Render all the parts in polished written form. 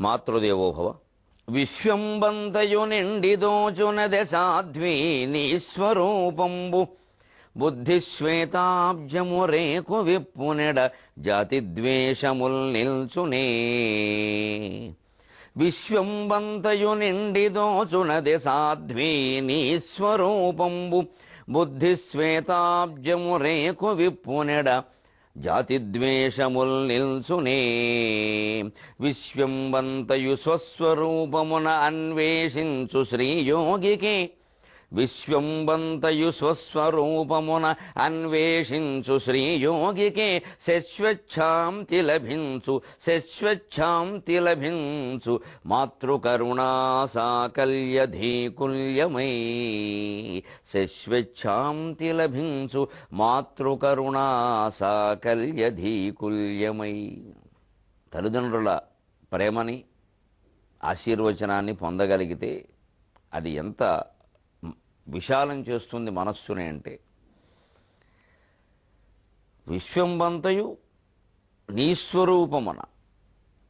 మాతృదేవోభవ. విశ్వంబంతయు నిండి దోచునదె సాధ్వీ నీ స్వరూపంబు, బుద్ధిశ్వేతాబ్జము రేకు విప్పునెడ జాతిద్వేషముల్ నిల్చునే. విశ్వంబంతయు నిండి దోచునదె సాధ్వీ నీ స్వరూపంబు, బుద్ధిశ్వేతాబ్జము రేకు విప్పునెడ జాతిద్వేషముల్ నిల్చునే. విశ్వంబంతయు స్వస్వరూపమున అన్వేషించు శ్రీయోగికే, విశ్వంబంతయు స్వస్వరూపమున అన్వేషించు శ్రీయోగికే, శశ్వచ్ఛాంతి లభించు శశ్వచ్ఛాంతి లభించు మాతృకరుణా సాకల్యధీకుల్యమై. శశ్వచ్ఛాంతి లభించు మాతృకరుణా సాకల్యధీకుల్యమై. తల్లిదండ్రుల ప్రేమని ఆశీర్వచనాన్ని పొందగలిగితే అది ఎంత విశాలం చేస్తుంది మనస్సుని అంటే, విశ్వంబంతయు నీస్వరూపమున,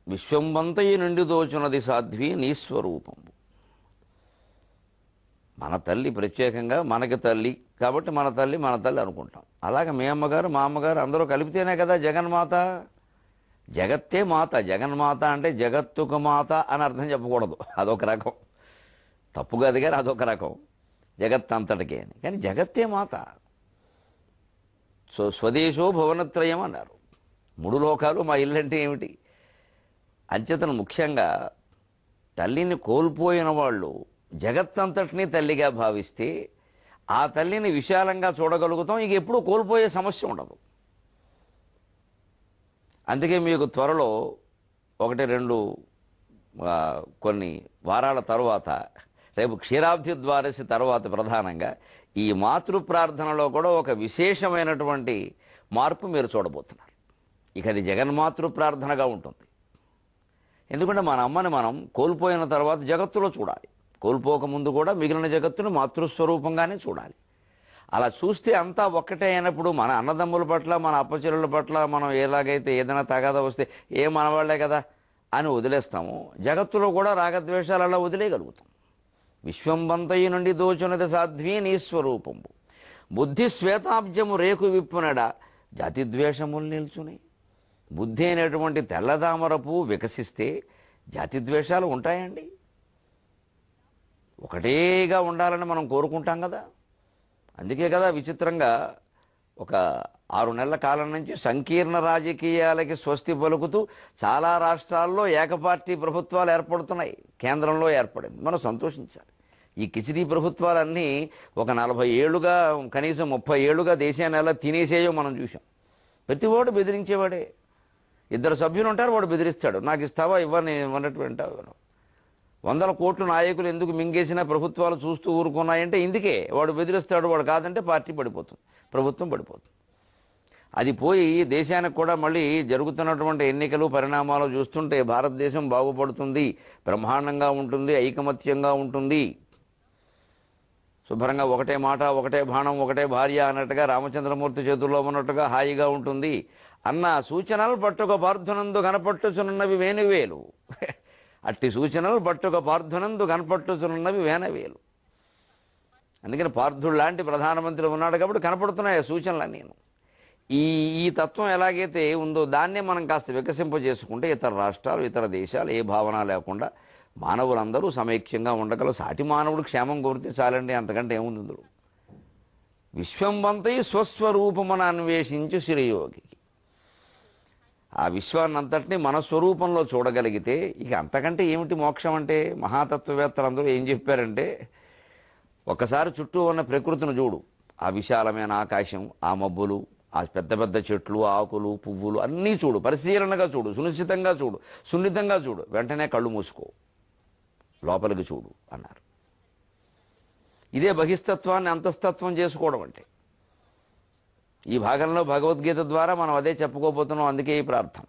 విశ్వంబంతయు నిండి దోచునది సాధ్వి నీస్వరూపము. మన తల్లి ప్రత్యేకంగా మనకి తల్లి కాబట్టి మన తల్లి అనుకుంటాం. అలాగే మీ అమ్మగారు మా అమ్మగారు అందరూ కలిపితేనే కదా జగన్మాత. జగత్తే మాత. జగన్మాత అంటే జగత్తుకు మాత అని అర్థం చెప్పకూడదు, అదొక రకం తప్పు కాదు, కానీ అదొక రకం జగత్తంతటికే అని. కానీ జగత్తే మాత. స్వదేశో భువనత్రయం అన్నారు. 3 లోకాలు మా ఇల్లు అంటే ఏమిటి? అంచేతను ముఖ్యంగా తల్లిని కోల్పోయిన వాళ్ళు జగత్తంతటినీ తల్లిగా భావిస్తే ఆ తల్లిని విశాలంగా చూడగలుగుతాం. ఇక ఎప్పుడూ కోల్పోయే సమస్య ఉండదు. అందుకే మీకు త్వరలో 1-2 కొన్ని వారాల తరువాత, రేపు క్షీరాబ్ది ద్వాదశి తర్వాత ప్రధానంగా ఈ మాతృ ప్రార్థనలో కూడా ఒక విశేషమైనటువంటి మార్పు మీరు చూడబోతున్నారు. ఇక అది జగన్మాతృ ప్రార్థనగా ఉంటుంది. ఎందుకంటే మన అమ్మని మనం కోల్పోయిన తర్వాత జగత్తులో చూడాలి. కోల్పోకముందు కూడా మిగిలిన జగత్తును మాతృస్వరూపంగానే చూడాలి. అలా చూస్తే అంతా ఒక్కటే అయినప్పుడు మన అన్నదమ్ముల పట్ల, మన అప్పచెల్లుల పట్ల మనం ఎలాగైతే ఏదైనా తగాదా వస్తే ఏ మనవాళ్లే కదా అని వదిలేస్తాము, జగత్తులో కూడా రాగద్వేషాలు అలా వదిలేయగలుగుతాం. విశ్వంబంతయు నుండి దోచునది సాధ్వీ నీ స్వరూపము, బుద్ధి శ్వేతాబ్జము రేకు విప్పునడ జాతిద్వేషములు నిల్చుని. బుద్ధి అనేటువంటి తెల్లదామర పువ్వు వికసిస్తే జాతిద్వేషాలు ఉంటాయండి? ఒకటేగా ఉండాలని మనం కోరుకుంటాం కదా. అందుకే కదా విచిత్రంగా ఒక 6 నెలల కాలం నుంచి సంకీర్ణ రాజకీయాలకి స్వస్తి పలుకుతూ చాలా రాష్ట్రాల్లో ఏకపార్టీ ప్రభుత్వాలు ఏర్పడుతున్నాయి. కేంద్రంలో ఏర్పడింది, మనం సంతోషించాలి. ఈ కిచిడీ ప్రభుత్వాలన్నీ ఒక 40 ఏళ్లుగా, కనీసం 30 ఏళ్లుగా దేశాన్ని ఎలా తినేసేయో మనం చూసాం. ప్రతి వాడు బెదిరించేవాడే. 2 సభ్యులు ఉంటారు, వాడు బెదిరిస్తాడు, నాకు ఇస్తావా ఇవ్వని అన్నట్టు వింటావు. 100 కోట్ల నాయకులు ఎందుకు మింగేసినా ప్రభుత్వాలు చూస్తూ ఊరుకున్నాయంటే ఇందుకే. వాడు బెదిరిస్తాడు, వాడు కాదంటే పార్టీ పడిపోతుంది, ప్రభుత్వం పడిపోతుంది. అది పోయి దేశానికి కూడా మళ్ళీ జరుగుతున్నటువంటి ఎన్నికలు పరిణామాలు చూస్తుంటే భారతదేశం బాగుపడుతుంది, బ్రహ్మాండంగా ఉంటుంది, ఐకమత్యంగా ఉంటుంది. శుభ్రంగా ఒకటే మాట, ఒకటే బాణం, ఒకటే భార్య అన్నట్టుగా రామచంద్రమూర్తి చేతుల్లో ఉన్నట్టుగా హాయిగా ఉంటుంది అన్న సూచనలు పట్టుక పార్థునందు కనపట్టుచున్నవి వేణువేలు. అట్టి సూచనలు పట్టుక పార్థునందు కనపట్టుచున్నవి వేనవేలు. అందుకని పార్థుడు లాంటి ప్రధానమంత్రి ఉన్నాడు కాబట్టి కనపడుతున్నాయి సూచనలన్నీ. ఈ తత్వం ఎలాగైతే ఉందో దాన్నే మనం కాస్త వికసింపజేసుకుంటే ఇతర రాష్ట్రాలు, ఇతర దేశాలు ఏ భావన లేకుండా మానవులందరూ సమైక్యంగా ఉండగలరు. సాటి మానవుడు క్షేమం కోరితే చాలండి, అంతకంటే ఏముంది ఇందులో. విశ్వంబంతయు స్వస్వరూపమును అన్వేషించు శ్రీయోగికి. ఆ విశ్వాన్నంతటినీ మన స్వరూపంలో చూడగలిగితే ఇక అంతకంటే ఏమిటి మోక్షం అంటే? మహాతత్వవేత్తలందరూ ఏం చెప్పారంటే, ఒకసారి చుట్టూ ఉన్న ప్రకృతిని చూడు. ఆ విశాలమైన ఆకాశం, ఆ మబ్బులు, ఆ పెద్ద పెద్ద చెట్లు, ఆకులు, పువ్వులు అన్నీ చూడు, పరిశీలనగా చూడు, సున్నితంగా చూడు, వెంటనే కళ్ళు మూసుకో, లోపలికి చూడు అన్నారు. ఇదే బహిస్తత్వాన్ని అంతస్తత్వం చేసుకోవడం అంటే. ఈ భాగంలో భగవద్గీత ద్వారా మనం అదే చెప్పుకోబోతున్నాం. అందుకే ఈ ప్రార్థన.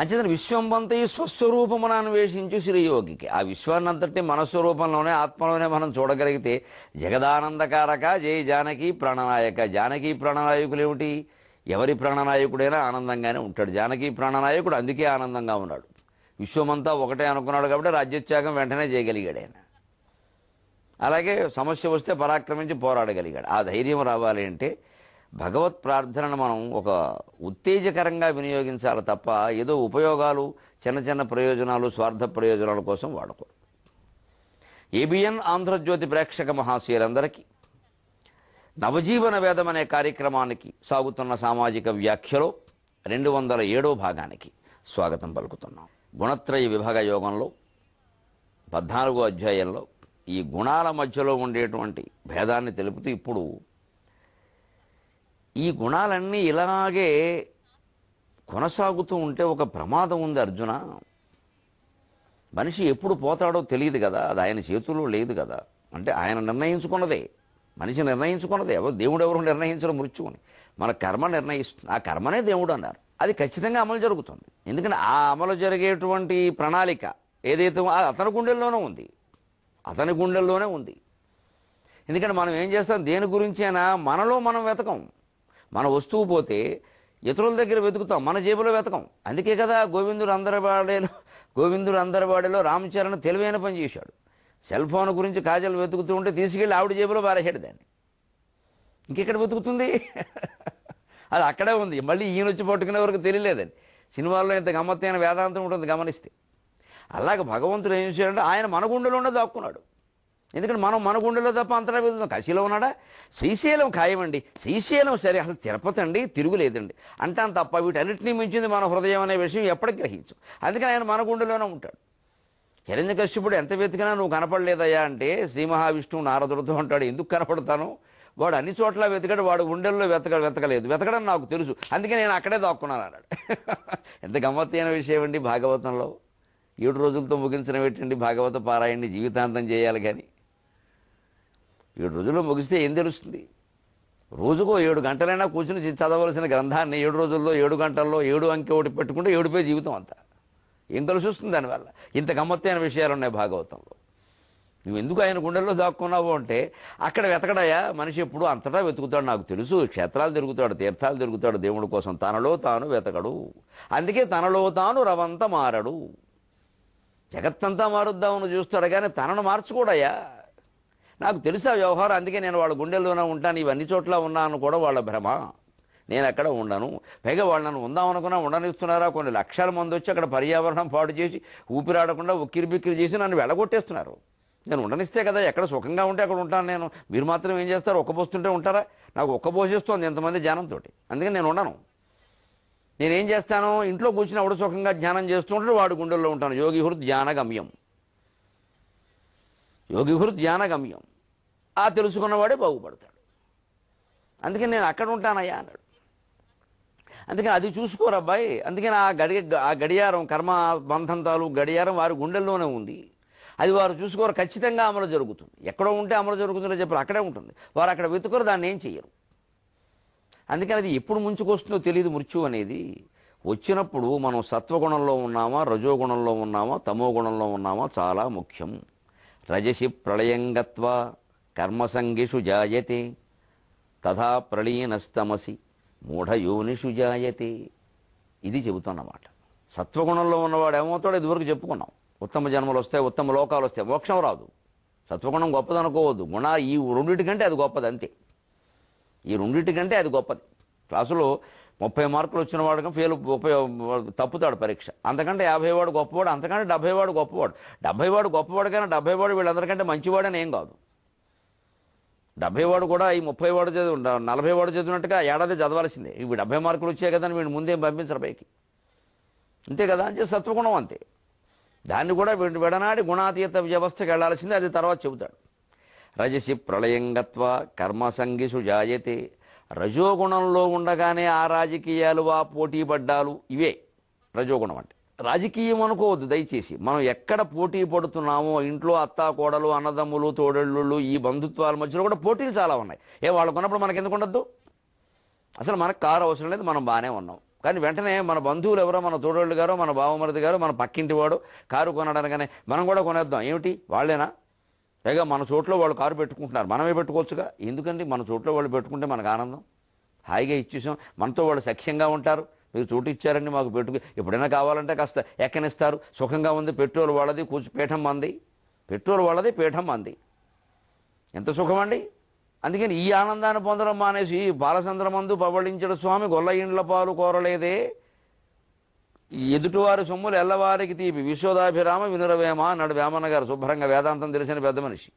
అంచేతను విశ్వంబంతయు స్వస్వరూపమును అన్వేషించు శ్రీయోగికి. ఆ విశ్వాన్నంతటి మనస్వరూపంలోనే, ఆత్మలోనే మనం చూడగలిగితే జగదానందకారక జై జానకి ప్రాణనాయక. జానకి ప్రాణనాయకులు ఏమిటి? ఎవరి ప్రాణనాయకుడైనా ఆనందంగానే ఉంటాడు. జానకి ప్రాణనాయకుడు అందుకే ఆనందంగా ఉన్నాడు. విశ్వమంతా ఒకటే అనుకున్నాడు కాబట్టి రాజ్యత్యాగం వెంటనే చేయగలిగాడు ఆయన. అలాగే సమస్య వస్తే పరాక్రమించి పోరాడగలిగాడు. ఆ ధైర్యం రావాలి అంటే భగవత్ ప్రార్థనను మనం ఒక ఉత్తేజకరంగా వినియోగించాలి తప్ప ఏదో ఉపయోగాలు, చిన్న చిన్న ప్రయోజనాలు, స్వార్థ ప్రయోజనాల కోసం వాడకూడదు. ఏబిఎన్ ఆంధ్రజ్యోతి ప్రేక్షక మహాశయులందరికీ నవజీవన వేదం అనే కార్యక్రమానికి సాగుతున్న సామాజిక వ్యాఖ్యలో 207వ భాగానికి స్వాగతం పలుకుతున్నాం. గుణత్రయ విభాగ యోగంలో 14వ అధ్యాయంలో ఈ గుణాల మధ్యలో ఉండేటువంటి భేదాన్ని తెలుపుతూ ఇప్పుడు ఈ గుణాలన్నీ ఇలాగే కొనసాగుతూ ఉంటే ఒక ప్రమాదం ఉంది అర్జున. మనిషి ఎప్పుడు పోతాడో తెలియదు కదా, అది ఆయన చేతుల్లో లేదు కదా. అంటే ఆయన నిర్ణయించుకున్నదే, మనిషి నిర్ణయించుకున్నదే. దేవుడు ఎవరు నిర్ణయించడం మృత్యువుని, మన కర్మ నిర్ణయిస్తుంది. ఆ కర్మనే దేవుడు అన్నారు. అది ఖచ్చితంగా అమలు జరుగుతుంది. ఎందుకంటే ఆ అమలు జరిగేటువంటి ప్రణాళిక ఏదైతే అతని గుండెల్లోనే ఉంది, అతని గుండెల్లోనే ఉంది. ఎందుకంటే మనం ఏం చేస్తాం, దేని గురించి అయినా మనలో మనం వెతకం. మన వస్తువు పోతే ఇతరుల దగ్గర వెతుకుతాం, మన జేబులో వెతకం. అందుకే కదా గోవిందుడు అందరివాడేలో రామచరణ్ తెలివైన పని చేశాడు. సెల్ ఫోన్ గురించి కాజల్ వెతుకుతూ ఉంటే తీసుకెళ్ళి ఆవిడ జేబులో పారేసాడు దాన్ని. ఇంకెక్కడ వెతుకుతుంది? అది అక్కడే ఉంది. మళ్ళీ ఈయన వచ్చి పట్టుకునే వరకు తెలియలేదని. సినిమాల్లో ఇంత గమ్మత్తైన వేదాంతం ఉంటుంది గమనిస్తే. అలాగే భగవంతుడు ఏం చేశాడంటే ఆయన మన గుండెలోనే దాక్కున్నాడు. ఎందుకంటే మనం మన గుండెలో తప్ప అంతటా వెళ్తున్నాం. కాశీలో ఉన్నాడా? శ్రీశైలం ఖాయమండి. శ్రీశైలం సరే, అసలు తిరుపతి అండి, తిరుగులేదండి అంటాను తప్ప వీటన్నిటినీ మించింది మన హృదయం అనే విషయం ఎప్పటికి గ్రహించు. అందుకని ఆయన మన గుండెలోనే ఉంటాడు. హిరణ్యకశ్యపుడు ఎంత వెతికినా నువ్వు కనపడలేదయ్యా అంటే శ్రీ మహావిష్ణువు నారదుడితో ఉంటాడు, ఎందుకు కనపడతాను? వాడు అన్ని చోట్ల వెతికాడు, వాడు గుండెల్లో వెతకలేదు. వెతకడం నాకు తెలుసు, అందుకే నేను అక్కడే దాక్కున్నాను అన్నాడు. ఎంత గమ్మత్తైన విషయం అండి భాగవతంలో. 7 రోజులతో ముగించడం ఏంటండి భాగవత పారాయణని జీవితాంతం చేయాలి. కానీ 7 రోజుల్లో ముగిస్తే ఏం తెలుస్తుంది? రోజుకో 7 గంటలైనా కూర్చుని చదవలసిన గ్రంథాన్ని 7 రోజుల్లో 7 గంటల్లో 7 అంకె ఒకటి పెట్టుకుంటే 7 జీవితం అంతా ఏం కలిసి వస్తుంది దానివల్ల? ఇంత గమ్మత్తైన విషయాలు ఉన్నాయి భాగవతంలో. నువ్వు ఎందుకు ఆయన గుండెల్లో దాక్కున్నావు అంటే అక్కడ వెతకడయా మనిషి. ఎప్పుడు అంతటా వెతుకుతాడు, నాకు తెలుసు. క్షేత్రాలు తిరుగుతాడు, తీర్థాలు తిరుగుతాడు దేవుడి కోసం. తనలో తాను వెతకడు. అందుకే తనలో తాను రవంత మారడు. జగత్తంతా మారుద్దామని చూస్తాడు కానీ తనను మార్చుకోడయ్యా. నాకు తెలుసా వ్యవహారం, అందుకే నేను వాళ్ళ గుండెల్లోనే ఉంటాను. ఇవన్నీ చోట్ల ఉన్నాను కూడా వాళ్ళ భ్రమ. నేను అక్కడ ఉండను. పైగా వాళ్ళు నన్ను ఉందామనుకున్నా ఉండనిస్తున్నారా? కొన్ని లక్షల మంది వచ్చి అక్కడ పర్యావరణం పాడు చేసి ఊపిరాడకుండా ఉక్కిరి బిక్కిరి చేసి నన్ను వెళ్ళగొట్టేస్తున్నారు. నేను ఉండనిస్తే కదా, ఎక్కడ సుఖంగా ఉంటే అక్కడ ఉంటాను నేను. మీరు మాత్రం ఏం చేస్తారు? ఒక్కపోస్తుంటే ఉంటారా? నాకు ఒక్కపోసేస్తోంది ఎంతమంది ధ్యానంతో. అందుకని నేను ఉండను. నేనేం చేస్తాను? ఇంట్లో కూర్చుని ఎవడు సుఖంగా ధ్యానం చేస్తూ ఉంటాడు, వాడు గుండెల్లో ఉంటాను. యోగిహృత్ ధ్యానగమ్యం, యోగిహృత్ ధ్యానగమ్యం. ఆ తెలుసుకున్నవాడే బాగుపడతాడు. అందుకని నేను అక్కడ ఉంటానయ్యా అన్నాడు. అందుకని అది చూసుకోరబ్బాయి. అందుకని ఆ గడియారం, కర్మ బంధంతాలు గడియారం వారి గుండెల్లోనే ఉంది. అది వారు చూసుకోరు, ఖచ్చితంగా అమలు జరుగుతుంది. ఎక్కడో ఉంటే అమలు జరుగుతుందో చెప్పారు, అక్కడే ఉంటుంది. వారు అక్కడ వెతుకోరు, దాన్ని ఏం చెయ్యరు. అందుకని అది ఎప్పుడు ముంచుకొస్తుందో తెలియదు మృత్యు అనేది. వచ్చినప్పుడు మనం సత్వగుణంలో ఉన్నామా, రజోగుణంలో ఉన్నామా, తమో గుణంలో ఉన్నామా చాలా ముఖ్యం. రజసి ప్రళయంగత్వ కర్మసంగిషు జాయతే తథా ప్రళీనస్తమసి మూఢయోనిషు జాయతే. ఇది చెబుతున్నమాట. సత్వగుణంలో ఉన్నవాడు ఏమవుతాడో ఇదివరకు చెప్పుకున్నాం. ఉత్తమ జన్మలు వస్తాయి, ఉత్తమ లోకాలు వస్తాయి, మోక్షం రాదు. సత్వగుణం గొప్పదనుకోవద్దు. ఈ రెండింటికంటే అది గొప్పది, అంతే. ఈ రెండింటికంటే అది గొప్పది. క్లాసులో 30 మార్కులు వచ్చిన వాడికి తప్పుతాడు పరీక్ష. అంతకంటే 50 వాడు గొప్పవాడు, అంతకంటే 70 వాడు గొప్పవాడు. 70 వాడు గొప్పవాడు కానీ 70 వాడు వీళ్ళందరికంటే మంచివాడని ఏం కాదు. 70 వాడు కూడా ఈ 30 వాడు 40 వాడు చదివినట్టుగా ఏడాది చదవాల్సిందే. ఇవి 70 మార్కులు వచ్చాయి కదా అని వీడు ముందేం పంపించరు పైకి, అంతే కదా అని చెప్పి సత్వగుణం అంతే. దాన్ని కూడా విడనాడి గుణాతీత వ్యవస్థకి వెళ్లాల్సిందే. అది తర్వాత చెబుతాడు. రజసి ప్రళయంగత్వ కర్మసంగిషు జాయతే. రజోగుణంలో ఉండగానే ఆ రాజకీయాలు, ఆ పోటీ పడ్డాలు, ఇవే రజోగుణం అంటే. రాజకీయం అనుకోవద్దు దయచేసి. మనం ఎక్కడ పోటీ పడుతున్నామో, ఇంట్లో అత్తా కోడలు, అన్నదమ్ములు, తోడళ్ళు, ఈ బంధుత్వాల మధ్యలో కూడా పోటీలు చాలా ఉన్నాయి. వాళ్ళకు ఉన్నప్పుడు మనకు ఎందుకు ఉండద్దు? అసలు మనకు కారు అవసరం లేదు, మనం బాగానే ఉన్నాం. కానీ వెంటనే మన బంధువులు ఎవరో, మన తోడోళ్ళు గారో, మన బావమరిది గారో, మన పక్కింటి వాడు కారు కొనడానికనే మనం కూడా కొనేద్దాం. ఏమిటి వాళ్ళేనా? పైగా మన చోట్లో వాళ్ళు కారు పెట్టుకుంటున్నారు, మనమే పెట్టుకోవచ్చుగా. ఎందుకండి మన చోట్లో వాళ్ళు పెట్టుకుంటే మనకు ఆనందం, హాయిగా ఇచ్చేసాం. మనతో వాళ్ళు సఖ్యంగా ఉంటారు, మీరు చోటు ఇచ్చారండి మాకు పెట్టుకు ఎప్పుడైనా కావాలంటే కాస్త ఎక్కనిస్తారు, సుఖంగా ఉంది, పెట్రోల్ వాళ్ళది, పీఠం మంది, పెట్రోల్ వాళ్ళది, పీఠం మంది, ఎంత సుఖమండి. అందుకని ఈ ఆనందాన్ని పొందడం మానేసి బాలచంద్ర మందు పవళించడు స్వామి గొల్ల ఇండ్ల పాలు కోరలేదే, ఎదుటివారి సొమ్ములు ఎల్లవారికి తీపి విశ్వదాభిరామ వినురవేమ అన్నాడు వేమన్న గారు, శుభ్రంగా వేదాంతం తెలిసిన పెద్ద మనిషి.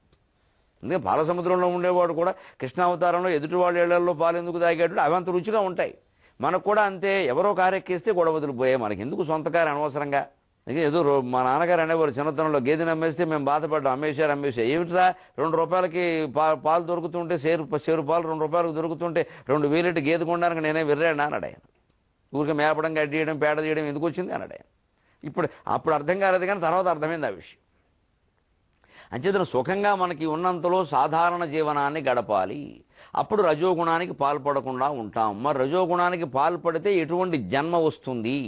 అందుకే పాలసముద్రంలో ఉండేవాడు కూడా కృష్ణావతారంలో ఎదుటి వాళ్ళ ఇళ్లలో పాలు ఎందుకు తాగాడు, అవంత రుచిగా ఉంటాయి. మనకు కూడా అంతే, ఎవరో కారెక్కిస్తే గొడవ వదిలిపోయాయి, మనకి ఎందుకు సొంత కారు అనవసరంగా. ఏదో మా నాన్నగారు అనేవారు చిన్నతనంలో, గేదెని అమ్మేస్తే మేము బాధపడ్డాం, అమ్మేశారు. ఏమిట్రా 2 రూపాయలకి పాలు దొరుకుతుంటే, సేరు పాలు 2 రూపాయలకు దొరుకుతుంటే 2 వేలెట్టి గేదె కొనడానికి నేనే విర్రాడా అన్నాడు ఆయన. ఊరికి మేపడం, గడ్డి చేయడం, పేడ చేయడం ఎందుకు వచ్చింది అన్నాడు ఆయన. అప్పుడు అర్థం కాలేదు, కానీ తర్వాత అర్థమైంది ఆ విషయం. అంచేతన సుఖంగా మనకి ఉన్నంతలో సాధారణ జీవనాన్ని గడపాలి, అప్పుడు రజోగుణానికి పాల్పడకుండా ఉంటాం. మరి రజోగుణానికి పాల్పడితే ఎటువంటి జన్మ వస్తుంది?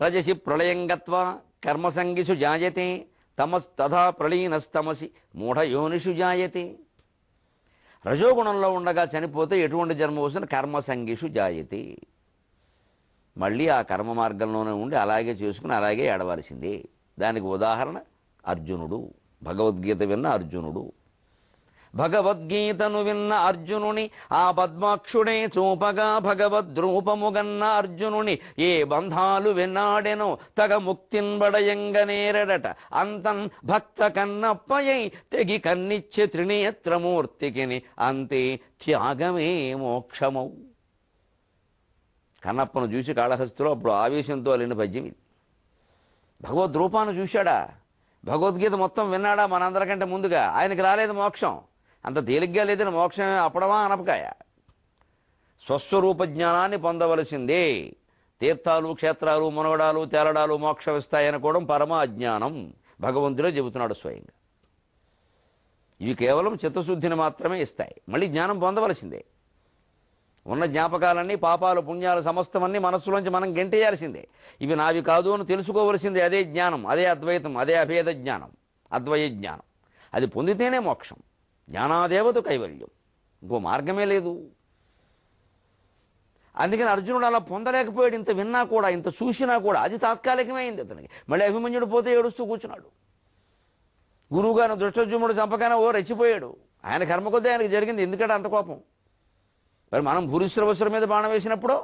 రజసి ప్రళయంగత్వ కర్మసంగిషు జాయతే తమస్తథా ప్రళీనస్తమసి మూఢయోనిషు జాయతే. రజోగుణంలో ఉండగా చనిపోతే ఎటువంటి జన్మ వస్తుంది? కర్మసంగిషు జాయతే. మళ్ళీ ఆ కర్మ మార్గంలోనే ఉండి అలాగే చేసుకుని అలాగే ఏడవలసిందే. దానికి ఉదాహరణ అర్జునుడు, భగవద్గీత విన్న అర్జునుడు. భగవద్గీతను విన్న అర్జునుని ఆ పద్మాక్షుడే చూపగా భగవద్రూపముగన్న అర్జునుని ఏ బంధాలు వెన్నాడెనో తగ ముక్తిన్బడయంగనేరడట అంతన్ భక్త కన్నప్పయై తెగి కన్నిచ్చే త్రినేత్రమూర్తికిని అంతే త్యాగమే మోక్షమౌ. కన్నప్పను చూసి కాళహస్తిలో అప్పుడు ఆవేశంతో అలిన పద్యం ఇది. భగవద్రూపాన్ని చూశాడా, భగవద్గీత మొత్తం విన్నాడా మనందరికంటే ముందుగా. ఆయనకి రాలేదు మోక్షం, అంత తేలిగ్గా లేదని మోక్షం అప్పడమా అనపకాయ. స్వస్వరూప జ్ఞానాన్ని పొందవలసిందే. తీర్థాలు, క్షేత్రాలు, మునగడాలు, తేలడాలు మోక్షం ఇస్తాయనుకోవడం పరమ అజ్ఞానం, భగవంతుడే చెబుతున్నాడు స్వయంగా. ఇవి కేవలం చిత్తశుద్ధిని మాత్రమే ఇస్తాయి, మళ్ళీ జ్ఞానం పొందవలసిందే. ఉన్న జ్ఞాపకాలన్నీ, పాపాలు, పుణ్యాలు సమస్తమన్నీ మనస్సులోంచి మనం గెంటేయాల్సిందే. ఇవి నావి కాదు అని తెలుసుకోవలసిందే. అదే జ్ఞానం, అదే అద్వైతం, అదే అభేద జ్ఞానం, అద్వయ జ్ఞానం. అది పొందితేనే మోక్షం. జ్ఞానాదేవత కైవల్యం, ఇంకో మార్గమే లేదు. అందుకని అర్జునుడు అలా పొందలేకపోయాడు. ఇంత విన్నా కూడా, ఇంత చూసినా కూడా అది తాత్కాలికమైంది అతనికి. మళ్ళీ అభిమన్యుడు పోతే ఏడుస్తూ కూర్చున్నాడు. గురువుగారు దృష్టజుమ్ముడు చంపగానే రెచ్చిపోయాడు. ఆయన కర్మ కొద్దీ ఆయనకు జరిగింది, ఎందుకంటే అంత కోపం. మరి మనం భూరిశ్రవసుల మీద బాణం వేసినప్పుడు,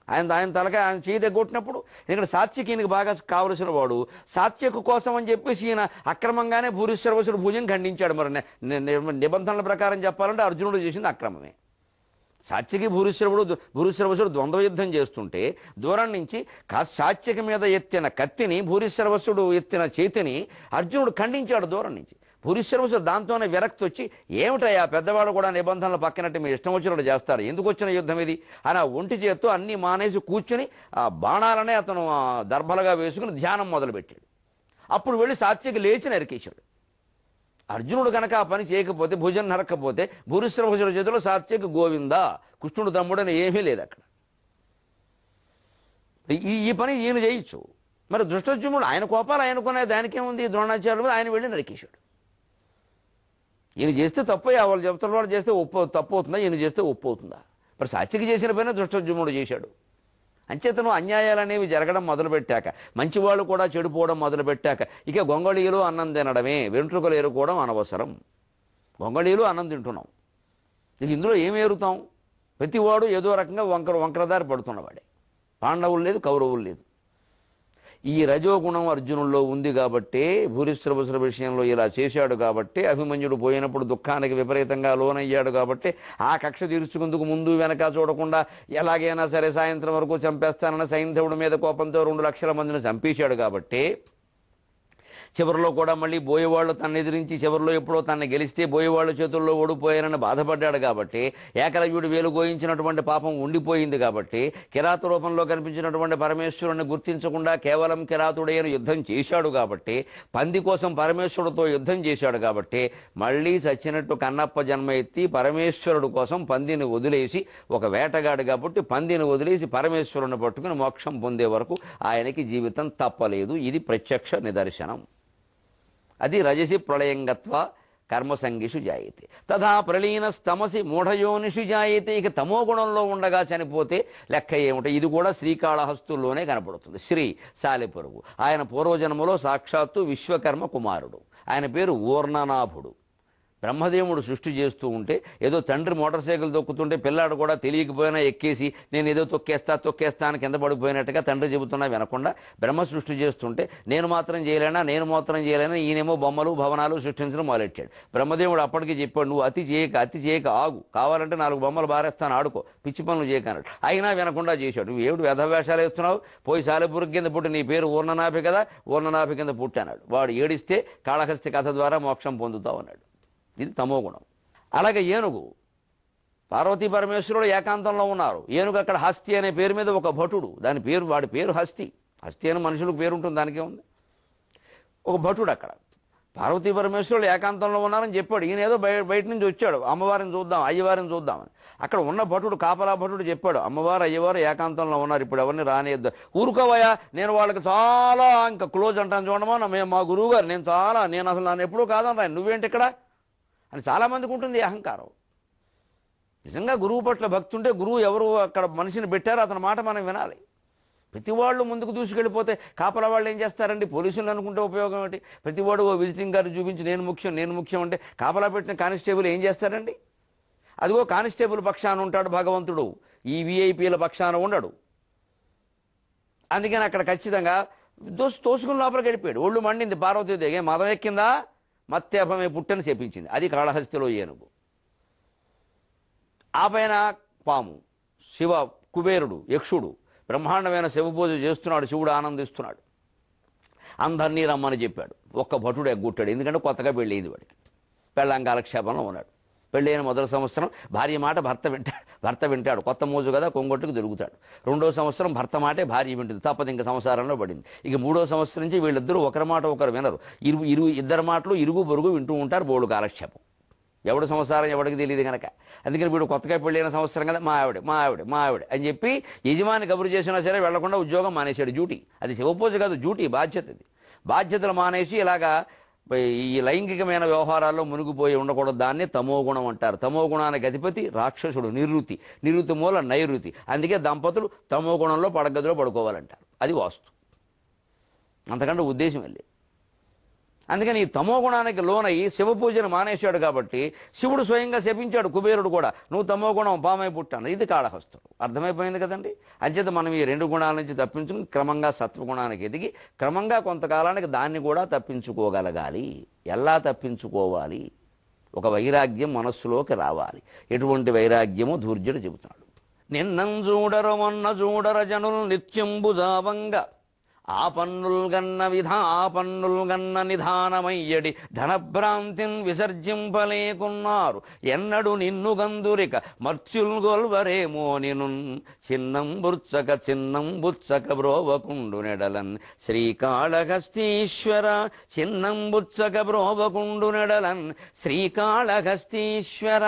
ఆయన తలక ఆయన చేయి దగ్గొట్టినప్పుడు, ఇక్కడ సాత్యకి ఈయనకి బాగా కావలసిన వాడు, సాత్యకు కోసం అని చెప్పేసి ఈయన అక్రమంగానే భూరిశ్రవసుడు భుజం ఖండించాడు. మరి నిబంధనల ప్రకారం చెప్పాలంటే అర్జునుడు చేసింది అక్రమమే. సాత్యకి భూరిశ్రవసుడు ద్వంద్వ యుద్ధం చేస్తుంటే దూరం నుంచి సాత్యకి మీద ఎత్తిన కత్తిని, భూరిశ్రవసుడు ఎత్తిన చేతిని అర్జునుడు ఖండించాడు దూరం నుంచి. భూరిశ్రవసుడు దాంతోనే విరక్తి వచ్చి, ఏమిటయ్యా పెద్దవాడు కూడా నిబంధనలు పక్కనట్టు మీరు ఇష్టం వచ్చినట్టు చేస్తారు, ఎందుకు వచ్చిన యుద్ధం ఇది అని ఆ ఒంటి చేత్తో అన్నీ మానేసి కూర్చుని ఆ బాణాలనే అతను దర్భలుగా వేసుకుని ధ్యానం మొదలుపెట్టాడు. అప్పుడు వెళ్ళి సాత్యకి లేచి నరికేశాడు. అర్జునుడు కనుక ఆ పని చేయకపోతే, భుజం నరక్కపోతే, భూరిశ్రవసుడి చేతిలో సాత్యకి గోవిందా, కృష్ణుడు తమ్ముడని ఏమీ లేదు అక్కడ. ఈ పని ఈయన చేయొచ్చు. మరి దృష్టజుమ్ముడు ఆయన కోపాలు ఆయనకునే, దానికేముంది, ద్రోణాచార్యులు ఆయన వెళ్ళి నరికేశాడు. ఈయన చేస్తే తప్పు, వాళ్ళు చెప్తున్న వాడు చేస్తే తప్పు అవుతుందా, ఈయన చేస్తే ఒప్పు అవుతుందా? మరి సాత్యకి చేసిన పైన దృష్టజుమ్ముడు చేశాడు. అంచేతను అన్యాయాలు అనేవి జరగడం మొదలుపెట్టాక, మంచివాళ్ళు కూడా చెడిపోవడం మొదలుపెట్టాక ఇక గొంగళీలు అన్నం తినడమే, వెంట్రుకలు ఏరుకోవడం అనవసరం. గొంగళీలు అన్నం తింటున్నాం, ఇక ఇందులో ఏమి ఏరుతాం? ప్రతివాడు ఏదో రకంగా వంకరదారి పడుతున్నవాడే. పాండవులు లేదు, కౌరవులు లేదు. ఈ రజోగుణం అర్జునుల్లో ఉంది కాబట్టే భూరిశ్రవసుల విషయంలో ఇలా చేశాడు కాబట్టి, అభిమన్యుడు పోయినప్పుడు దుఃఖానికి విపరీతంగా లోనయ్యాడు కాబట్టి, ఆ కక్ష తీర్చుకుందుకు ముందు వెనక చూడకుండా ఎలాగైనా సరే సాయంత్రం వరకు చంపేస్తానన్న సైంధవుడి మీద కోపంతో 2 లక్షల మందిని చంపేశాడు కాబట్టి, చివరిలో కూడా మళ్ళీ బోయేవాళ్ళు తను ఎదిరించి చివరిలో ఎప్పుడో తనని గెలిస్తే బోయేవాళ్ళ చేతుల్లో ఓడిపోయారని బాధపడ్డాడు కాబట్టి, ఏకలవ్యుడు వేలు గోయించినటువంటి పాపం ఉండిపోయింది కాబట్టి, కిరాత రూపంలో కనిపించినటువంటి పరమేశ్వరుని గుర్తించకుండా కేవలం కిరాతుడైన యుద్ధం చేశాడు కాబట్టి, పంది కోసం పరమేశ్వరుడితో యుద్ధం చేశాడు కాబట్టి, మళ్ళీ చచ్చినట్టు కన్నప్ప జన్మ ఎత్తి పరమేశ్వరుడు కోసం పందిని వదిలేసి, ఒక వేటగాడు కాబట్టి పందిని వదిలేసి పరమేశ్వరుని పట్టుకుని మోక్షం పొందే వరకు ఆయనకి జీవితం తప్పలేదు. ఇది ప్రత్యక్ష నిదర్శనం. అది రజసి ప్రళయంగత్వ కర్మసంగిషు జాయతే తథా ప్రలీనస్తమసి మూఢయోనిషు జాయతే. ఇక తమో గుణంలో ఉండగా చనిపోతే లెక్క ఏమిటి? ఇది కూడా శ్రీకాళహస్తుల్లోనే కనపడుతుంది. శ్రీ సాలెపురుగు, ఆయన పూర్వజన్మలో సాక్షాత్తు విశ్వకర్మ కుమారుడు. ఆయన పేరు ఊర్ణనాభుడు. బ్రహ్మదేవుడు సృష్టి చేస్తూ ఉంటే ఏదో తండ్రి మోటార్ సైకిల్ తొక్కుతుంటే పిల్లాడు కూడా తెలియకపోయినా ఎక్కేసి నేను ఏదో తొక్కేస్తా అని కింద పడిపోయినట్టుగా తండ్రి చెబుతున్నా వినకుండా బ్రహ్మ సృష్టి చేస్తుంటే నేను మాత్రం చేయలేనా ఈయనేమో బొమ్మలు భవనాలు సృష్టించడం మొదలెట్టాడు. బ్రహ్మదేవుడు అప్పటికి చెప్పాడు, నువ్వు అతి చేయక ఆగు, కావాలంటే 4 బొమ్మలు బారేస్తాను, ఆడుకో, పిచ్చి పనులు చేయకన్నాడు. అయినా వినకుండా చేశాడు. నువ్వు ఏమిటి వ్యధవేషాలు వేస్తున్నావు, పోయి సాలెపురుగు కింద పుట్టి, నీ పేరు ఊర్ణనాభి కదా, ఊర్ణనాభి కింద పుట్టాడు. వాడు ఏడిస్తే కాళహస్తి కథ ద్వారా మోక్షం పొందుతావు అన్నాడు. ఇది తమోగుణం. అలాగే ఏనుగు, పార్వతీ పరమేశ్వరుడు ఏకాంతంలో ఉన్నారు. ఏనుగు అక్కడ హస్తి అనే పేరు మీద ఒక భటుడు, వాడి పేరు హస్తి. హస్తి అని మనుషులకు పేరు ఉంటుంది, దానికే ఉంది. ఒక భటుడు అక్కడ పార్వతీ పరమేశ్వరుడు ఏకాంతంలో ఉన్నారని చెప్పాడు. ఈయన ఏదో బయట నుంచి వచ్చాడు, అమ్మవారిని చూద్దాం, అయ్యవారిని చూద్దామని. అక్కడ ఉన్న భటుడు, కాపలా భటుడు చెప్పాడు, అమ్మవారు అయ్యవారు ఏకాంతంలో ఉన్నారు, ఇప్పుడు ఎవరిని రానియద్దు. ఊరుకోవయ్యా, నేను వాళ్ళకి చాలా ఇంకా క్లోజ్ అంటాను చూడమా, మా గురువు గారు, నేను అసలు నన్ను ఎప్పుడూ కాదన్నా, నువ్వేంటి ఇక్కడ అని చాలామందికి ఉంటుంది అహంకారం. నిజంగా గురువు పట్ల భక్తి ఉంటే గురువు ఎవరు అక్కడ మనిషిని పెట్టారో అతని మాట మనం వినాలి. ప్రతి వాళ్ళు ముందుకు దూసుకెళ్ళిపోతే కాపలా వాళ్ళు ఏం చేస్తారండి? పోలీసులు అనుకుంటే ఉపయోగం ఏంటి? ప్రతివాడు ఓ విజిటింగ్ కార్డు చూపించి నేను ముఖ్యం అంటే కాపలా పెట్టిన కానిస్టేబుల్ ఏం చేస్తారండి? అదిగో కానిస్టేబుల్ పక్షాన ఉంటాడు భగవంతుడు, ఈ విఐపీల పక్షాన ఉండడు. అందుకని అక్కడ ఖచ్చితంగా తోసుకుని లోపలికి వెళ్ళిపోయాడు. ఒళ్ళు మండింది పార్వతీదేవి, మదం ఎక్కిందా, మత్యాభమే పుట్టని చెప్పించింది. అది కాళహస్తిలో ఏనుగు. ఆ పైన పాము, శివ కుబేరుడు, యక్షుడు బ్రహ్మాండమైన శివపూజ చేస్తున్నాడు. శివుడు ఆనందిస్తున్నాడు. అందరినీ రమ్మని చెప్పాడు. ఒక్క భటుడు ఎగ్గొట్టాడు, ఎందుకంటే కొత్తగా పెళ్ళయింది వాడికి. పెళ్ళాం కాలక్షేపంలో ఉన్నాడు. పెళ్ళైన మొదటి సంవత్సరం భార్య మాట భర్త వింటాడు, కొత్త మోజు కదా, కొంగొట్టుకు దొరుకుతాడు. 2వ సంవత్సరం భర్త మాటే భార్య వింటుంది, తప్పదు, ఇంకా సంసారంలో పడింది. ఇక 3వ సంవత్సరం నుంచి వీళ్ళిద్దరూ ఒకరి మాట ఒకరు వినరు. ఇద్దరు మాటలు ఇరుగు పొరుగు వింటూ ఉంటారు. బోడు కాలక్షేపం. ఎవడు సంసారం ఎవడికి తెలియదు కనుక. అందుకని వీడు కొత్తగా పెళ్ళైన సంవత్సరం కదా, మా ఆవిడ అని చెప్పి యజమాని కబురు చేసినా సరే వెళ్లకుండా ఉద్యోగం మానేశాడు. డ్యూటీ అది, శివపూజ కాదు, డ్యూటీ, బాధ్యత. ఇది బాధ్యతలు మానేసి ఇలాగా ఈ లైంగికమైన వ్యవహారాల్లో మునిగిపోయి ఉండకూడదు. దాన్ని తమోగుణం అంటారు. తమోగుణానికి అధిపతి రాక్షసుడు, నిరుతి మూల నైరుతి. అందుకే దంపతులు తమోగుణంలో పడగదిలో పడుకోవాలంటారు. అది వాస్తు, అంతకంటే ఉద్దేశం వెళ్ళి. అందుకని ఈ తమోగుణానికి లోనయ్యి శివపూజను మానేశాడు కాబట్టి శివుడు స్వయంగా శపించాడు. కుబేరుడు కూడా, నువ్వు తమోగుణం పామై పుట్టాను. ఇది కాళహస్తుడు. అర్థమైపోయింది కదండి. అంచేత మనం ఈ 2 గుణాల నుంచి తప్పించుకుని క్రమంగా సత్వగుణానికి ఎదిగి క్రమంగా కొంతకాలానికి దాన్ని కూడా తప్పించుకోగలగాలి. ఎలా తప్పించుకోవాలి? ఒక వైరాగ్యం మనస్సులోకి రావాలి. ఎటువంటి వైరాగ్యమో ధూర్జుడు చెబుతున్నాడు. నిన్నం చూడరు మొన్న చూడర జనులు నిత్యంబు జావంగా ఆ పన్నుల్ గన్న నిధానమయ్యడి ధనభ్రాంతిన్ విసర్జింపలేకున్నారు. ఎన్నడు నిన్ను గందురిక మర్త్యుల్ గొల్వరేమో నిను చిన్నం బుచ్చక బ్రోవకుండు నెడలన్ శ్రీకాళహస్తీశ్వర. చిన్నం బుచ్చక బ్రోవకుండు నెడలన్ శ్రీకాళహస్తీశ్వర.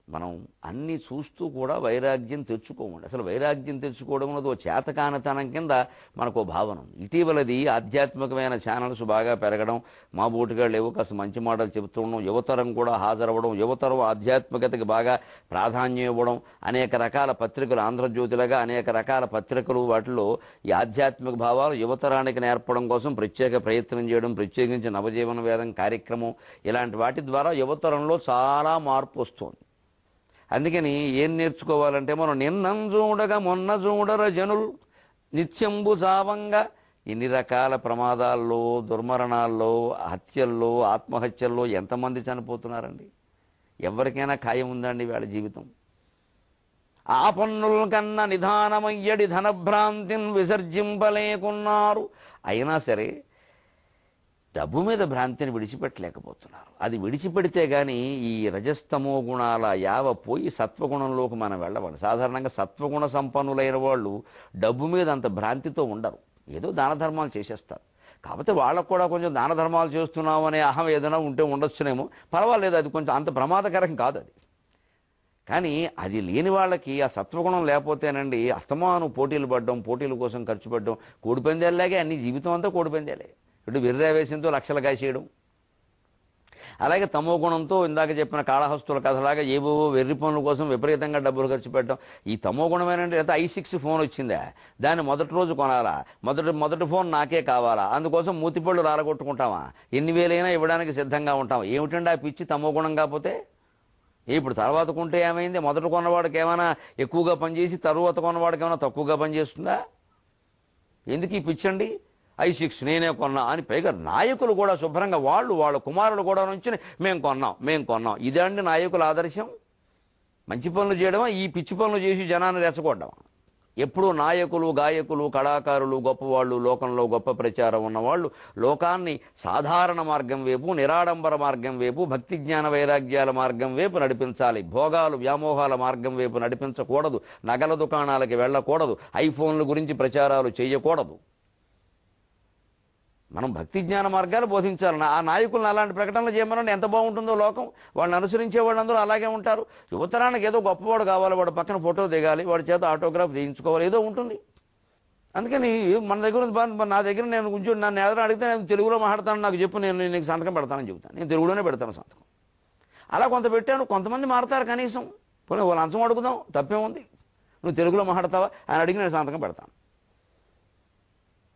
మనం అన్నీ చూస్తూ కూడా వైరాగ్యం తెచ్చుకోమండి. అసలు వైరాగ్యం తెచ్చుకోవడం అనేది ఓ చేతకానితనం కింద మనకు భావన ఉంది. ఇటీవలది ఆధ్యాత్మికమైన ఛానల్స్ బాగా పెరగడం, మా బోటుగా లేవు, కాస్త మంచి మాటలు చెబుతూ ఉండడం, యువతరం కూడా హాజరవ్వడం, యువతరం ఆధ్యాత్మికతకి బాగా ప్రాధాన్యం ఇవ్వడం, అనేక రకాల పత్రికలు, ఆంధ్రజ్యోతిలాగా అనేక రకాల పత్రికలు, వాటిలో ఈ ఆధ్యాత్మిక భావాలు యువతరానికి నేర్పడం కోసం ప్రత్యేక ప్రయత్నం చేయడం, ప్రత్యేకించి నవజీవన వేదం కార్యక్రమం, ఇలాంటి వాటి ద్వారా యువతరంలో చాలా మార్పు వస్తుంది. అందుకని ఏం నేర్చుకోవాలంటే మనం నిన్నం చూడగా మొన్న చూడర జనులు నిత్యంబు చావంగా. ఇన్ని రకాల ప్రమాదాల్లో, దుర్మరణాల్లో, హత్యల్లో, ఆత్మహత్యల్లో ఎంతమంది చనిపోతున్నారండి? ఎవరికైనా ఖాయం ఉందండి వాళ్ళ జీవితం? ఆ పన్నుల కన్నా నిధానమయ్యడి ధనభ్రాంతిని విసర్జింపలేకున్నారు. అయినా సరే డబ్బు మీద భ్రాంతిని విడిచిపెట్టలేకపోతున్నారు. అది విడిచిపెడితే కానీ ఈ రజస్తమో గుణాల యావ పోయి సత్వగుణంలోకి మనం వెళ్ళవాలి. సాధారణంగా సత్వగుణ సంపన్నులైన వాళ్ళు డబ్బు మీద అంత భ్రాంతితో ఉండరు. ఏదో దాన ధర్మాలు చేసేస్తారు. కాకపోతే వాళ్ళకు కూడా కొంచెం దాన ధర్మాలు చేస్తున్నాం అనే అహం ఏదైనా ఉంటే ఉండొచ్చునేమో, పర్వాలేదు, అది కొంచెం అంత ప్రమాదకరం కాదు అది. కానీ అది లేని వాళ్ళకి ఆ సత్వగుణం లేకపోతేనండి అస్తమాను పోటీలు పడడం, పోటీల కోసం ఖర్చు పెట్టడం, కోడిపందేలాగే అన్ని జీవితం అంతా కోడిపందేలే. ఇటు విర్రావేశంతో లక్షలు కాసేయడం. అలాగే తమో గుణంతో ఇందాక చెప్పిన కాళహస్తుల కథలాగా ఏవో వెర్రి పనుల కోసం విపరీతంగా డబ్బులు ఖర్చు పెట్టడం. ఈ తమో గుణమేనంటే అయితే i6 ఫోన్ వచ్చిందా, దాన్ని మొదటి రోజు కొనాలా, మొదటి ఫోన్ నాకే కావాలా, అందుకోసం మూతిపళ్ళు రాలగొట్టుకుంటామా, ఎన్ని వేలైనా ఇవ్వడానికి సిద్ధంగా ఉంటాం. ఏమిటండి ఆ పిచ్చి తమో గుణం కాకపోతే? ఇప్పుడు తర్వాత కొంటే ఏమైంది? మొదట కొన్నవాడికి ఏమైనా ఎక్కువగా పనిచేసి తరువాత కొన్నవాడికి ఏమైనా తక్కువగా పనిచేస్తుందా? ఎందుకు ఈ పిచ్చండి? i6 నేనే కొన్నా అని. పైగా నాయకులు కూడా శుభ్రంగా వాళ్ళ కుమారులు కూడా నుంచి మేము కొన్నాం. ఇదే అండి నాయకుల ఆదర్శం? మంచి పనులు చేయడమా, ఈ పిచ్చి పనులు చేసి జనాన్ని రెచ్చగొట్టడమా? ఎప్పుడూ నాయకులు, గాయకులు, కళాకారులు, గొప్పవాళ్ళు, లోకంలో గొప్ప ప్రచారం ఉన్నవాళ్ళు లోకాన్ని సాధారణ మార్గం వైపు, నిరాడంబర మార్గం వైపు, భక్తి జ్ఞాన వైరాగ్యాల మార్గం వైపు నడిపించాలి. భోగాలు, వ్యామోహాల మార్గం వైపు నడిపించకూడదు. నగల దుకాణాలకి వెళ్ళకూడదు. ఐఫోన్ల గురించి ప్రచారాలు చేయకూడదు. మనం భక్తి జ్ఞాన మార్గాలు బోధించాలి. ఆ నాయకులను అలాంటి ప్రకటనలు చేయమనండి, ఎంత బాగుంటుందో లోకం. వాళ్ళని అనుసరించే వాళ్ళందరూ అలాగే ఉంటారు. యువతరానికి ఏదో గొప్పవాడు కావాలి, వాడు పక్కన ఫోటో దిగాలి, వాడి చేత ఆటోగ్రాఫ్ చేయించుకోవాలి, ఏదో ఉంటుంది. అందుకని మన దగ్గర నా దగ్గర నేను కొంచెం నన్ను ఏదైనా అడిగితే నేను తెలుగులో మాట్లాడతాను, నాకు చెప్పు, నేను నీకు సంతకం పెడతానని చెబుతాను. నేను తెలుగులోనే పెడతాను సంతకం. అలా కొంత పెట్టాను, కొంతమంది మారతారు కనీసం. పోనీ వాళ్ళు లంచం అడుగుదాం, తప్పే ఉంది. నువ్వు తెలుగులో మాట్లాడతావా అని అడిగి నేను సంతకం పెడతాను.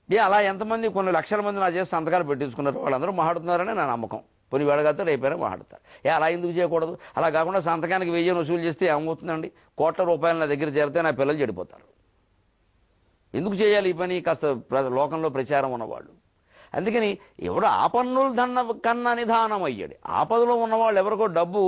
అలా ఎంతమంది, కొన్ని లక్షల మంది నా చేసి సంతకాలు పెట్టించుకున్నారు, వాళ్ళందరూ మాట్లాడుతున్నారని నా నమ్మకం. కొన్ని వేళగాతో రేపైనా మాట్లాడతారు. అలా ఎందుకు చేయకూడదు? అలా కాకుండా సంతకానికి 1000 వసూలు చేస్తే ఏమవుతుందండి? కోట్ల రూపాయలు నా దగ్గర చేరితే నా పిల్లలు చెడిపోతారు. ఎందుకు చేయాలి ఈ పని? కాస్త లోకంలో ప్రచారం ఉన్నవాళ్ళు. అందుకని ఎవడు ఆపన్నులు దన్న కన్నా నిదానం అయ్యాడు. ఆపదలో ఉన్నవాళ్ళు ఎవరికో డబ్బు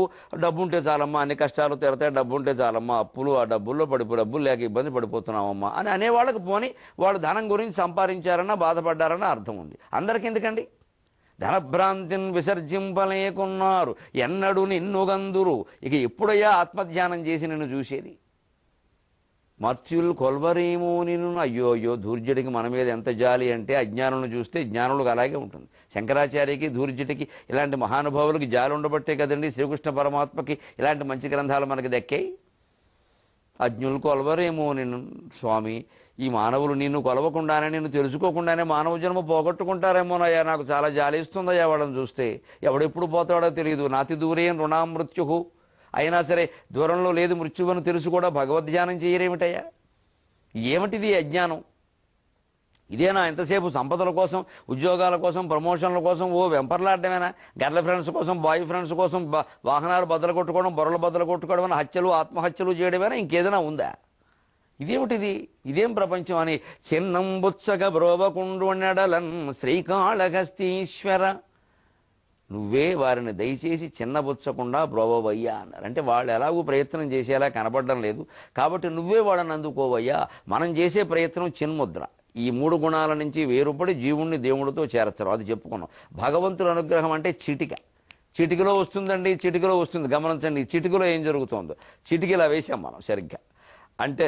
ఉంటే చాలమ్మా, అన్ని కష్టాలు తీరతాయి, డబ్బు ఉంటే చాలమ్మా, అప్పులు ఆ డబ్బుల్లో డబ్బులు లేక ఇబ్బంది పడిపోతున్నామమ్మా అని అనేవాళ్ళకి పోని వాళ్ళు ధనం గురించి సంపాదించారన్నా బాధపడ్డారన్న అర్థం ఉంది. అందరికి ఎందుకండి? ధనభ్రాంతిని విసర్జింపలేకున్నారు, ఎన్నడు నిన్నుగందురు. ఇక ఎప్పుడయ్యా ఆత్మధ్యానం చేసి నిన్ను చూసేది? మర్త్యులు కొల్వరేమో నిన్ను. అయ్యో ధూర్జటికి మన మీద ఎంత జాలి అంటే, అజ్ఞానులను చూస్తే జ్ఞానులకు అలాగే ఉంటుంది. శంకరాచార్యకి, ధూర్జటికి, ఇలాంటి మహానుభావులకి జాలి ఉండబట్టే కదండి శ్రీకృష్ణ పరమాత్మకి ఇలాంటి మంచి గ్రంథాలు మనకి దక్కాయి. అజ్ఞులు కొలవరేమో నిన్ను. స్వామి, ఈ మానవులు నిన్ను కొలవకుండానే, నిన్ను తెలుసుకోకుండానే మానవ జన్మ పోగొట్టుకుంటారేమోనయ్యా, నాకు చాలా జాలిస్తుందయ్యా వాళ్ళని చూస్తే. ఎవడెప్పుడు పోతాడో తెలియదు. నాతి దూరేం రుణామృత్యు. అయినా సరే దూరంలో లేదు మృత్యువును తెలుసు కూడా భగవద్ధ్యానం చేయరేమిటయ్యా? ఏమిటిది అజ్ఞానం? ఇదేనా ఎంతసేపు సంపదల కోసం, ఉద్యోగాల కోసం, ప్రమోషన్ల కోసం వెంపర్లాడమేనా? గర్ల్ ఫ్రెండ్స్ కోసం, బాయ్ ఫ్రెండ్స్ కోసం వాహనాలు బద్దలు కొట్టుకోవడం, బొరలు బద్దలు కొట్టుకోవడం, హత్యలు, ఆత్మహత్యలు చేయడమేనా? ఇంకేదైనా ఉందా? ఇదేమిటిది? ఇదేం ప్రపంచం అని చిన్నంబుచ్చగ బ్రోవకుండు నెడలన్ శ్రీకాళహస్తీశ్వర. నువ్వే వారిని దయచేసి చిన్నబుచ్చకుండా బ్రోవయ్యా అన్నారు. అంటే వాళ్ళు ఎలాగూ ప్రయత్నం చేసేలా కనపడడం లేదు కాబట్టి నువ్వే వాళ్ళని అందుకోవయ్యా. మనం చేసే ప్రయత్నం చిన్ముద్ర. ఈ 3 గుణాల నుంచి వేరుపడి జీవుణ్ణి దేవుడితో చేర్చరు, అది చెప్పుకున్నాం. భగవంతుడి అనుగ్రహం అంటే చిటికలో వస్తుందండి, చిటికలో వస్తుంది. గమనించండి, చిటికలో ఏం జరుగుతుందో. చిటికలా వేసాం మనం సరిగ్గా. అంటే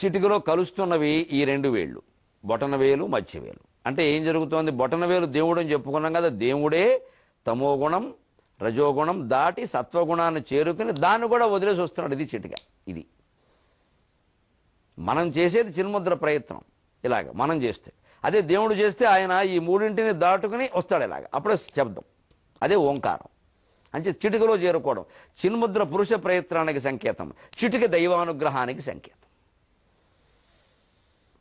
చిటికలో కలుస్తున్నవి ఈ 2 వేళ్ళు, బొటన వేలు, మధ్య వేలు. అంటే ఏం జరుగుతోంది? బొటన వేలు దేవుడు అని చెప్పుకున్నాం కదా, దేవుడే తమోగుణం, రజోగుణం దాటి సత్వగుణాన్ని చేరుకుని దాన్ని కూడా వదిలేసి వస్తున్నాడు. ఇది చిటిక. ఇది మనం చేసేది చిన్ముద్ర ప్రయత్నం. ఇలాగ మనం చేస్తే, అదే దేవుడు చేస్తే ఆయన ఈ 3ంటిని దాటుకుని వస్తాడు ఇలాగ. అప్పుడే శబ్దం, అదే ఓంకారం. అంటే చిటికలో చేరుకోవడం. చిన్ముద్ర పురుష ప్రయత్నానికి సంకేతం, చిటిక దైవానుగ్రహానికి సంకేతం.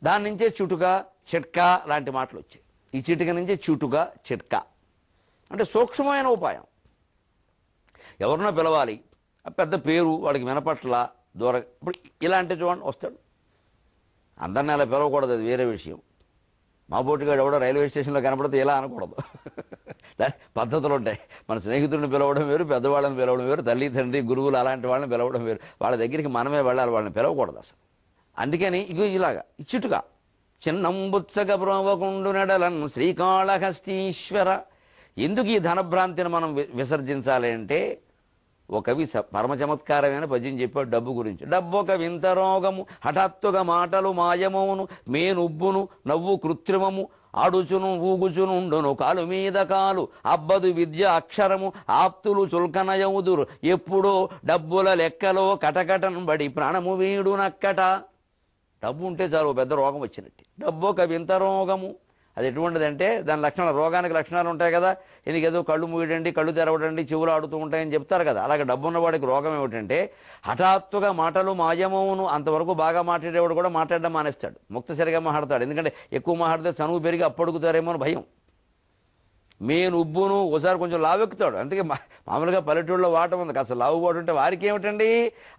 దాని నుంచే చుటుక, చిట్కా లాంటి మాటలు వచ్చాయి. ఈ చిటిక నుంచే చుటుక, చిట్కా అంటే సూక్ష్మమైన ఉపాయం. ఎవరినో పిలవాలి, పెద్ద పేరు వాడికి వినపట్ల, దూరం. ఇప్పుడు ఇలాంటి చూడండి వస్తాడు. అందరినీ అలా పిలవకూడదు, అది వేరే విషయం. మా బోటుగాడు ఎవడో రైల్వే స్టేషన్లో కనపడితే ఇలా అనకూడదు. దాని పద్ధతులు ఉంటాయి. మన స్నేహితుడిని పిలవడం వేరు, పెద్దవాళ్ళని పిలవడం వేరు, తల్లి తండ్రి గురువులు అలాంటి వాళ్ళని పిలవడం వేరు. వాళ్ళ దగ్గరికి మనమే వెళ్ళాలి, వాళ్ళని పిలవకూడదు అసలు. అందుకని ఇలాగా ఇచ్చుటుగా చిన్నంబుచ్చగ బ్రోవకుండు నెడలన్ శ్రీకాళహస్తీశ్వర. ఎందుకు ఈ ధనభ్రాంతిని మనం విసర్జించాలి అంటే, ఒక కవి పరమ చమత్కారమైన పద్యం చెప్పాడు డబ్బు గురించి. డబ్బొక వింత రోగము, హఠాత్తుగా మాటలు మాయమవును, మేనుబ్బును నవ్వు కృత్రిమము, ఆడుచును ఊగుచునుండును కాలు మీద కాలు, అబ్బదు విద్య అక్షరము, ఆప్తులు చుల్కనయవుదురు, ఎప్పుడో డబ్బుల లెక్కలో కటకటను బడి ప్రాణము వీడునక్కట. డబ్బు ఉంటే చాలు పెద్ద రోగం వచ్చినట్టు. డబ్బొక వింత రోగము అది ఎటువంటిదంటే దాని లక్షణాలు, రోగానికి లక్షణాలు ఉంటాయి కదా. ఏదో కళ్ళు మూయడండి, కళ్ళు తెరవడండి, చెవులు ఆడుతూ ఉంటాయని చెప్తారు కదా. అలాగే డబ్బున్న వాడికి రోగం ఏమిటంటే హఠాత్తుగా మాటలు మాయమవును. అంతవరకు బాగా మాట్లాడేవాడు కూడా మాట్లాడడం మానేస్తాడు, ముక్తసరిగా మాట్లాడతాడు. ఎందుకంటే ఎక్కువ మాట్లాడితే చనువు పెరిగి అప్పడుగుతారేమో అని భయం. మేను ఉబ్బును ఒకసారి కొంచెం లావెక్కుతాడు. అందుకే మామూలుగా పల్లెటూళ్ళలో వాటం ఉంది, కాస్త లావు వాడు ఉంటే వారికి ఏమిటండి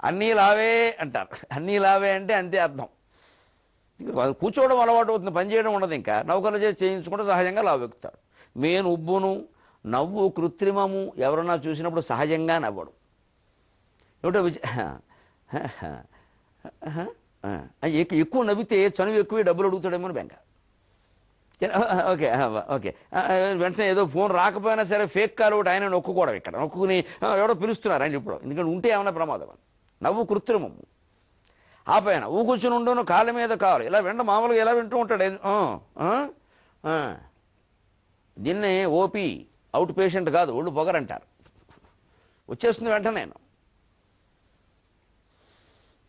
అన్నీ లావే అంటారు. అన్నీ లావే అంటే అంతే అర్థం. కూర్చోవడం అలవాటు అవుతుంది, పని చేయడం ఉండదు. ఇంకా నౌకలు చేసి చేయించుకుంటే సహజంగా లావెక్కుతాడు. మేను ఉబ్బును, నవ్వు కృత్రిమము. ఎవరన్నా చూసినప్పుడు సహజంగా నవ్వడు. ఏమిటో ఎక్కువ నవ్వితే చనువు ఎక్కువ డబ్బులు అడుగుతాడేమో బెంగ. ఓకే ఓకే వెంటనే ఏదో ఫోన్ రాకపోయినా సరే ఫేక్ కాల్ ఒకటి ఆయన నొక్కుకోవడం, ఇక్కడ నొక్కుని ఎవడో పిలుస్తున్నారు ఆయన ఇప్పుడు, ఎందుకంటే ఉంటే ఏమన్నా ప్రమాదం అని. నవ్వు కృత్రిమము. ఆ పైన ఊ కూర్చుని ఉండను, కాళ్ళ మీద కావాలి ఇలా వెంట మామూలుగా ఎలా వింటూ ఉంటాడు. దీన్నే ఓపీ, అవుట్ పేషెంట్ కాదు, ఒళ్ళు పొగరంటారు. వచ్చేస్తుంది వెంట నేను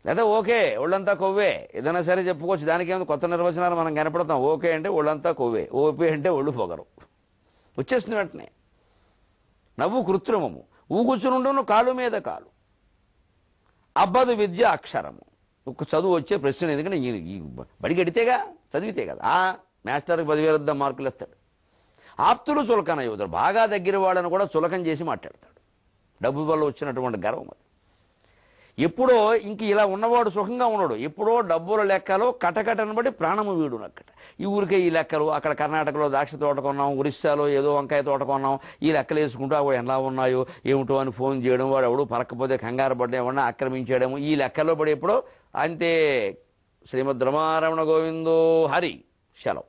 లేదా ఓకే ఒళ్ళంతా కొవ్వే, ఏదైనా సరే చెప్పుకోవచ్చు. దానికి ఏమైనా కొత్త నిర్వచనాలు మనం కనపడతాం. ఓకే అంటే ఒళ్ళంతా కొవ్వే, ఓపీ అంటే ఒళ్ళు పొగరు. వచ్చేస్తుంది వెంటనే. నవ్వు కృత్రిమము. ఊ కూర్చుని ఉండను, కాలు మీద కాలు. అబ్బదు విద్య అక్షరము. ఒక చదువు వచ్చే ప్రశ్న, ఎందుకంటే ఈ బడికి ఎడితేగా చదివితే కదా. మాస్టర్కి 10,000 మార్కులు ఇస్తాడు. ఆప్తులు చులకన యువతలు, బాగా దగ్గర వాళ్ళని కూడా చులకం చేసి మాట్లాడతాడు. డబ్బు వల్ల వచ్చినటువంటి గర్వం అది. ఎప్పుడో ఇంక ఇలా ఉన్నవాడు సుఖంగా ఉన్నాడు. ఎప్పుడో డబ్బుల లెక్కలో కటకటను బట్టి ప్రాణము వీడునక్కట. ఈ ఊరికే ఈ లెక్కలు, అక్కడ కర్ణాటకలో ద్రాక్ష తోట కొన్నాం, ఒరిస్సాలో ఏదో వంకాయ తోట కొన్నాం, ఈ లెక్కలు వేసుకుంటూ అవి ఎలా ఉన్నాయో ఏమిటో అని ఫోన్ చేయడం, వాడు ఎవడు పరక్కపోతే కంగారు పడ్డం, ఎవడన్నా ఆక్రమించేయడము, ఈ లెక్కల్లో పడి ఎప్పుడో అంతే. శ్రీమద్ రమారమణ గోవిందో హరి. సెలవు.